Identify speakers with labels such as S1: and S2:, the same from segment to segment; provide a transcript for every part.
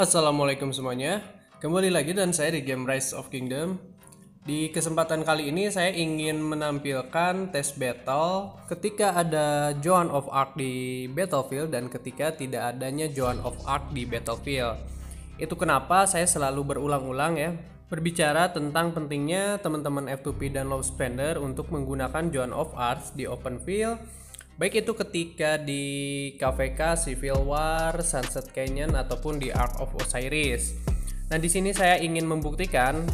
S1: Assalamualaikum semuanya, kembali lagi dan saya di game Rise of Kingdom. Di kesempatan kali ini saya ingin menampilkan tes battle ketika ada Joan of Arc di battlefield dan ketika tidak adanya Joan of Arc di battlefield. Itu kenapa saya selalu berulang-ulang ya berbicara tentang pentingnya teman-teman F2P dan low spender untuk menggunakan Joan of Arc di open field, baik itu ketika di KVK, Civil War, Sunset Canyon ataupun di Ark of Osiris. Nah, di sini saya ingin membuktikan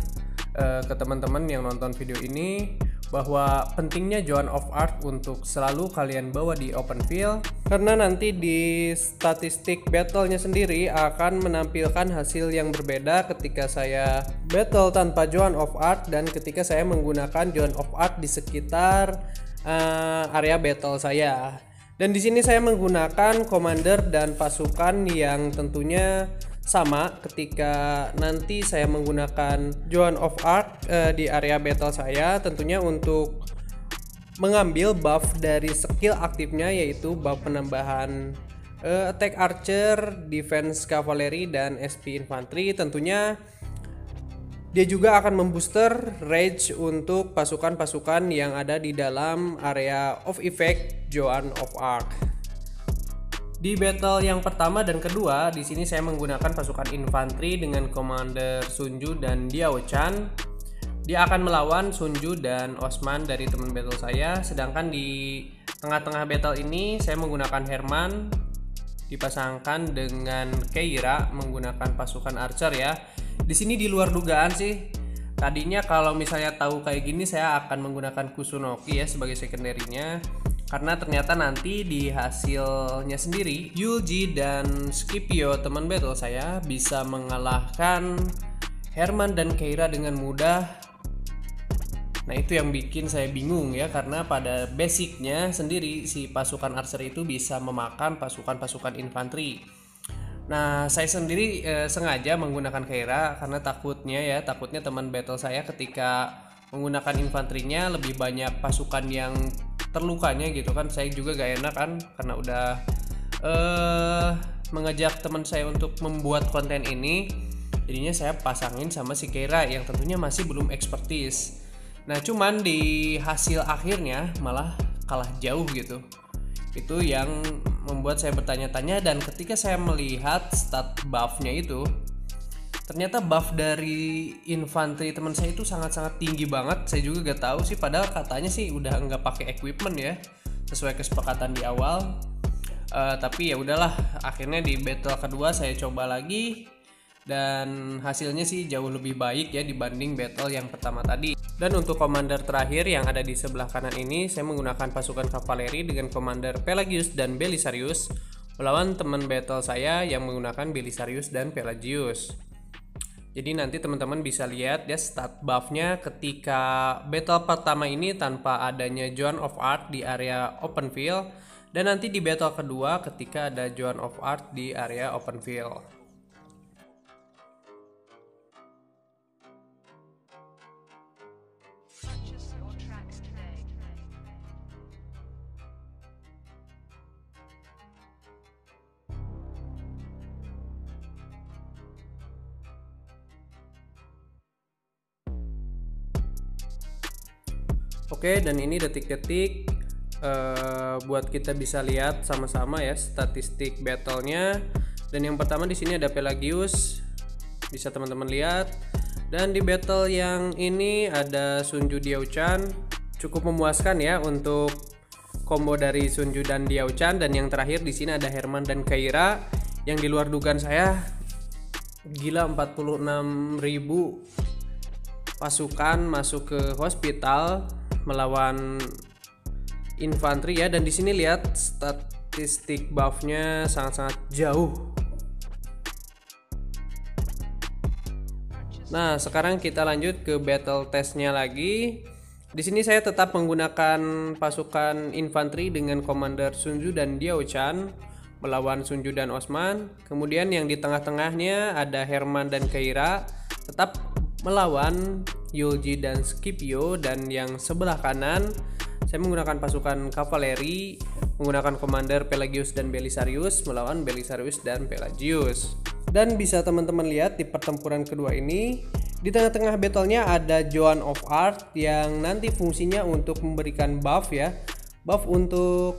S1: ke teman-teman yang nonton video ini bahwa pentingnya Joan of Arc untuk selalu kalian bawa di open field, karena nanti di statistik battlenya sendiri akan menampilkan hasil yang berbeda ketika saya battle tanpa Joan of Arc dan ketika saya menggunakan Joan of Arc di sekitar area battle saya. Dan di sini saya menggunakan commander dan pasukan yang tentunya sama ketika nanti saya menggunakan Joan of Arc di area battle saya, tentunya untuk mengambil buff dari skill aktifnya, yaitu buff penambahan attack archer, defense cavalry, dan SP infantry. Tentunya dia juga akan membooster rage untuk pasukan-pasukan yang ada di dalam area of effect Joan of Arc. Di battle yang pertama dan kedua, di sini saya menggunakan pasukan infanteri dengan commander Sunju dan Diao Chan. Dia akan melawan Sunju dan Osman dari teman battle saya. Sedangkan di tengah-tengah battle ini saya menggunakan Herman dipasangkan dengan Keira menggunakan pasukan archer ya. Di sini di luar dugaan sih. Tadinya kalau misalnya tahu kayak gini saya akan menggunakan Kusunoki ya sebagai secondary-nya. Karena ternyata nanti di hasilnya sendiri Yulji dan Scipio teman battle saya bisa mengalahkan Herman dan Keira dengan mudah. Nah, itu yang bikin saya bingung ya, karena pada basicnya sendiri si pasukan archer itu bisa memakan pasukan-pasukan infanteri. Nah, saya sendiri sengaja menggunakan Keira karena takutnya teman battle saya ketika menggunakan infanterinya lebih banyak pasukan yang terlukanya gitu kan. Saya juga gak enak kan karena udah mengajak teman saya untuk membuat konten ini. Jadinya saya pasangin sama si Keira yang tentunya masih belum expertise. Nah, cuman di hasil akhirnya malah kalah jauh gitu. Itu yang membuat saya bertanya-tanya, dan ketika saya melihat stat buffnya itu, ternyata buff dari infanteri teman saya itu sangat-sangat tinggi banget. Saya juga gak tahu sih, padahal katanya sih udah nggak pakai equipment ya, sesuai kesepakatan di awal. Tapi ya udahlah, akhirnya di battle kedua saya coba lagi dan hasilnya sih jauh lebih baik ya dibanding battle yang pertama tadi. Dan untuk commander terakhir yang ada di sebelah kanan ini, saya menggunakan pasukan kavaleri dengan commander Pelagius dan Belisarius melawan teman battle saya yang menggunakan Belisarius dan Pelagius. Jadi nanti teman-teman bisa lihat ya stat buffnya ketika battle pertama ini tanpa adanya Joan of Arc di area open field, dan nanti di battle kedua ketika ada Joan of Arc di area open field. Oke, dan ini detik-detik buat kita bisa lihat sama-sama ya statistik battlenya. Dan yang pertama di sini ada Pelagius, bisa teman-teman lihat. Dan di battle yang ini ada Sunju Diao Chan, cukup memuaskan ya untuk combo dari Sunju dan Diao Chan. Dan yang terakhir di sini ada Herman dan Keira yang di luar dugaan saya, gila 46.000 pasukan masuk ke hospital melawan infanteri ya. Dan di sini lihat statistik buffnya sangat-sangat jauh. Nah, sekarang kita lanjut ke battle testnya lagi. Di sini saya tetap menggunakan pasukan infanteri dengan commander Sunju dan Diao Chan melawan Sunju dan Osman. Kemudian yang di tengah-tengahnya ada Herman dan Keira tetap melawan Yulji dan Scipio. Dan yang sebelah kanan saya menggunakan pasukan kavaleri menggunakan commander Pelagius dan Belisarius melawan Belisarius dan Pelagius. Dan bisa teman-teman lihat di pertempuran kedua ini, di tengah-tengah battle-nya ada Joan of Arc yang nanti fungsinya untuk memberikan buff ya. Buff untuk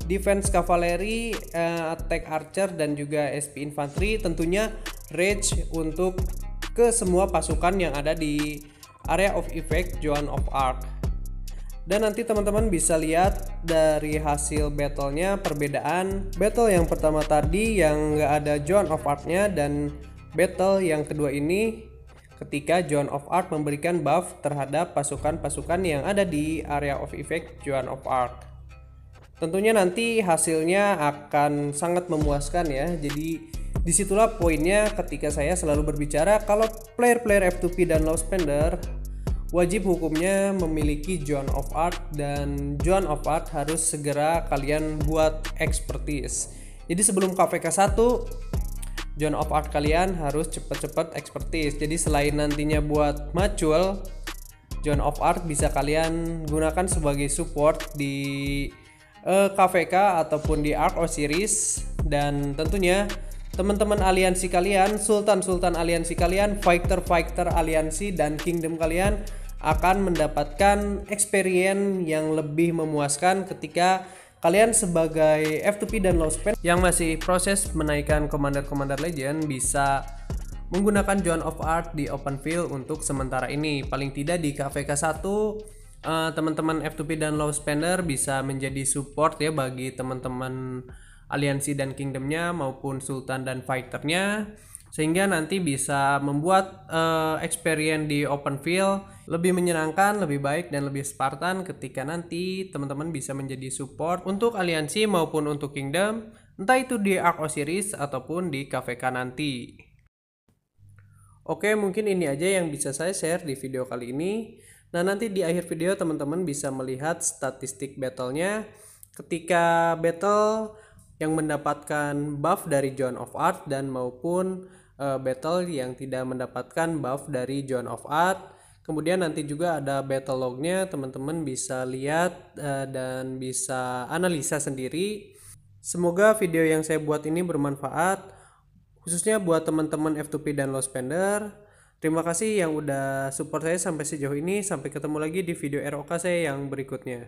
S1: defense cavalry, attack archer dan juga SP infantry, tentunya rage untuk ke semua pasukan yang ada di area of effect Joan of Arc. Dan nanti teman-teman bisa lihat dari hasil battle-nya perbedaan battle yang pertama tadi yang nggak ada Joan of Arc-nya dan battle yang kedua ini ketika Joan of Arc memberikan buff terhadap pasukan-pasukan yang ada di area of effect Joan of Arc. Tentunya nanti hasilnya akan sangat memuaskan ya. Jadi disitulah poinnya ketika saya selalu berbicara kalau player-player F2P dan low spender wajib hukumnya memiliki Joan of Arc, dan Joan of Arc harus segera kalian buat expertise. Jadi sebelum KVK 1 Joan of Arc kalian harus cepet-cepet expertise. Jadi selain nantinya buat macul, Joan of Arc bisa kalian gunakan sebagai support di KVK ataupun di Arc of Series. Dan tentunya teman-teman aliansi kalian, sultan-sultan aliansi kalian, fighter-fighter aliansi dan kingdom kalian akan mendapatkan experience yang lebih memuaskan ketika kalian sebagai F2P dan low spend yang masih proses menaikkan commander-commander legend bisa menggunakan Joan of Arc di open field untuk sementara ini. Paling tidak di KVK 1 teman-teman F2P dan low spender bisa menjadi support ya bagi teman-teman aliansi dan kingdomnya maupun sultan dan fighternya, sehingga nanti bisa membuat experience di open field lebih menyenangkan, lebih baik dan lebih Spartan ketika nanti teman-teman bisa menjadi support untuk aliansi maupun untuk kingdom, entah itu di Arc of Series ataupun di KVK nanti. Oke, mungkin ini aja yang bisa saya share di video kali ini. Nah, nanti di akhir video teman-teman bisa melihat statistik battle-nya ketika battle yang mendapatkan buff dari Joan of Arc dan maupun battle yang tidak mendapatkan buff dari Joan of Arc. Kemudian nanti juga ada battle lognya, teman-teman bisa lihat dan bisa analisa sendiri. Semoga video yang saya buat ini bermanfaat, khususnya buat teman-teman F2P dan low spender. Terima kasih yang udah support saya sampai sejauh ini. Sampai ketemu lagi di video ROK saya yang berikutnya.